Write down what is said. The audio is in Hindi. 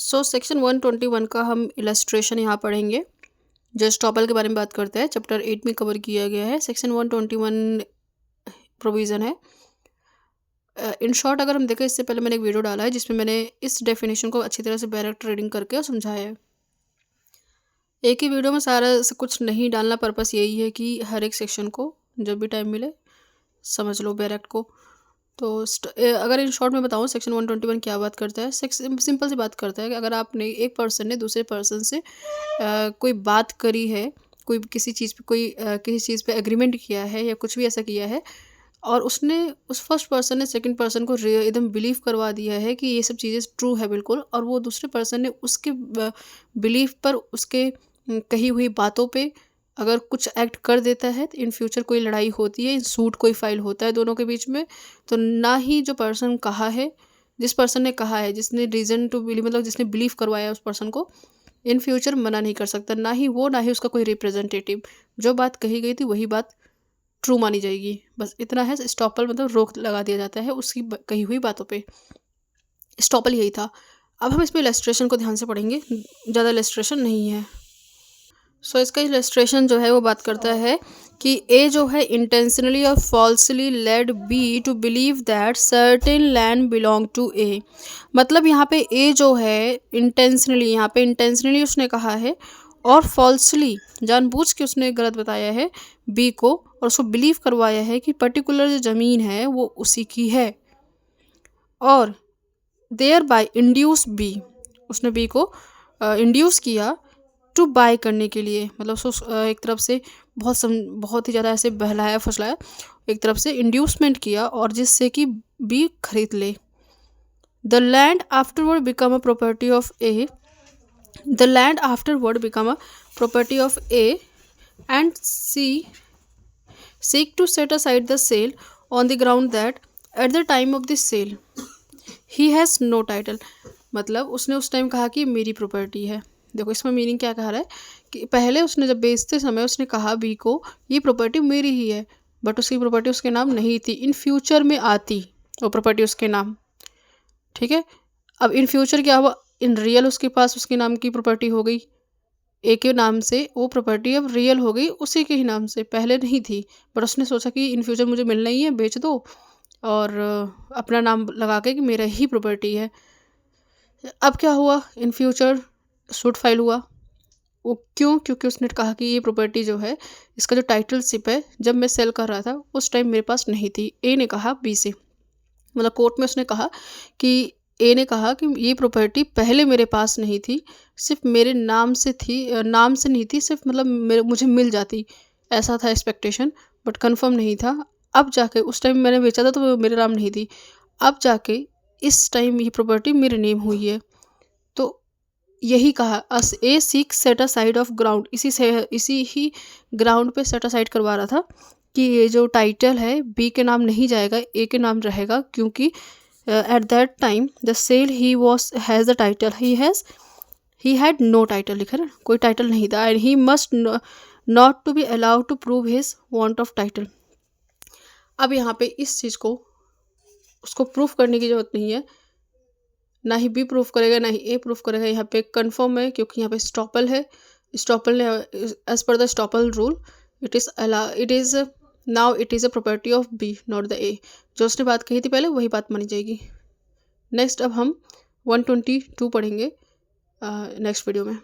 सेक्शन 121 का हम इलस्ट्रेशन यहाँ पढ़ेंगे। जो एस्टॉपल के बारे में बात करते हैं, चैप्टर 8 में कवर किया गया है। सेक्शन 121 प्रोविज़न है। इन शॉर्ट अगर हम देखें, इससे पहले मैंने एक वीडियो डाला है जिसमें मैंने इस डेफिनेशन को अच्छी तरह से डायरेक्ट रीडिंग करके और समझाया है। एक ही वीडियो में सारा सब कुछ नहीं डालना, पर्पस यही है कि हर एक सेक्शन को जब भी टाइम मिले समझ लो डायरेक्ट को। तो अगर इन शॉर्ट में बताऊँ, सेक्शन 121 क्या बात करता है। सिंपल सी बात करता है कि अगर आपने एक पर्सन ने दूसरे पर्सन से कोई बात करी है, कोई किसी चीज़ पे किसी चीज़ पे एग्रीमेंट किया है या कुछ भी ऐसा किया है, और उसने उस फर्स्ट पर्सन ने सेकंड पर्सन को एकदम बिलीव करवा दिया है कि ये सब चीज़ें ट्रू है बिल्कुल, और वो दूसरे पर्सन ने उसके बिलीफ पर, उसके कही हुई बातों पे अगर कुछ एक्ट कर देता है तो इन फ्यूचर कोई लड़ाई होती है, सूट कोई फाइल होता है दोनों के बीच में। तो ना ही जो पर्सन कहा है, जिस पर्सन ने कहा है, जिसने रीज़न टू बिलीव मतलब जिसने बिलीव करवाया उस पर्सन को, इन फ्यूचर मना नहीं कर सकता, ना ही वो, ना ही उसका कोई रिप्रेजेंटेटिव। जो बात कही गई थी वही बात ट्रू मानी जाएगी, बस इतना है। स्टॉपल मतलब रोक लगा दिया जाता है उसकी कही हुई बातों पे। स्टॉपल यही था। अब हम इसमें इलस्ट्रेशन को ध्यान से पढ़ेंगे, ज़्यादा इलस्ट्रेशन नहीं है। इसका इलस्ट्रेशन जो है वो बात करता है कि ए जो है इंटेंशनली और falsely led be to believe that certain land belong to A. मतलब यहाँ पे ए जो है इंटेंशनली, यहाँ पे इंटेंशनली उसने कहा है और फॉल्सली जानबूझ के उसने गलत बताया है बी को, और उसको बिलीव करवाया है कि पर्टिकुलर जो ज़मीन है वो उसी की है, और देयर बाय इंड्यूस बी, उसने बी को इंड्यूस किया टू बाय करने के लिए। मतलब उसको एक तरफ से बहुत ही ज़्यादा ऐसे बहलाया फुसलाया, एक तरफ से इंड्यूसमेंट किया, और जिससे कि बी खरीद ले। The land afterward become a property of A, the land afterward become a property of A and C seek to set aside the sale on the ground that at the time of the sale he has no title। मतलब उसने उस टाइम कहा कि मेरी प्रॉपर्टी है। देखो इसमें मीनिंग क्या कह रहा है कि पहले उसने जब बेचते समय उसने कहा बी को ये प्रॉपर्टी मेरी ही है, बट उसकी प्रॉपर्टी उसके नाम नहीं थी। इन फ्यूचर में आती वो प्रॉपर्टी उसके नाम, ठीक है। अब इन फ्यूचर क्या हुआ, इन रियल उसके पास उसके नाम की प्रॉपर्टी हो गई, ए के नाम से वो प्रॉपर्टी अब रियल हो गई उसी के ही नाम से, पहले नहीं थी। पर उसने सोचा कि इन फ्यूचर मुझे मिलना ही है, बेच दो, और अपना नाम लगा के कि मेरा ही प्रॉपर्टी है। अब क्या हुआ, इन फ्यूचर सूट फाइल हुआ। वो क्यों? क्योंकि उसने कहा कि ये प्रॉपर्टी जो है, इसका जो टाइटलशिप है, जब मैं सेल कर रहा था उस टाइम मेरे पास नहीं थी। ए ने कहा बी से, मतलब कोर्ट में उसने कहा कि ए ने कहा कि ये प्रॉपर्टी पहले मेरे पास नहीं थी, सिर्फ मेरे नाम से थी, नाम से नहीं थी, सिर्फ मतलब मुझे मिल जाती, ऐसा था एक्सपेक्टेशन, बट कंफर्म नहीं था। अब जाके उस टाइम मैंने बेचा था तो वो मेरे नाम नहीं थी, अब जाके इस टाइम ये प्रॉपर्टी मेरे नेम हुई है। तो यही कहा, as a seek set aside of ground, इसी ही ग्राउंड पे सेट असाइड करवा रहा था कि ये जो टाइटल है बी के नाम नहीं जाएगा, ए के नाम रहेगा, क्योंकि at that time the sale he has the title, he had no title, लिखा ना, कोई टाइटल नहीं था, and he must not to be allowed to prove his want of title। अब यहाँ पे इस चीज़ को उसको प्रूफ करने की ज़रूरत नहीं है, ना ही बी प्रूफ करेगा ना ही ए प्रूफ करेगा। यहाँ पे कंफर्म है क्योंकि यहाँ पे स्टॉपल है। स्टॉपल ने as per the estoppel rule it is now it is a property of B not the A. जो उसने बात कही थी पहले वही बात मानी जाएगी। नेक्स्ट अब हम 122 पढ़ेंगे नेक्स्ट वीडियो में।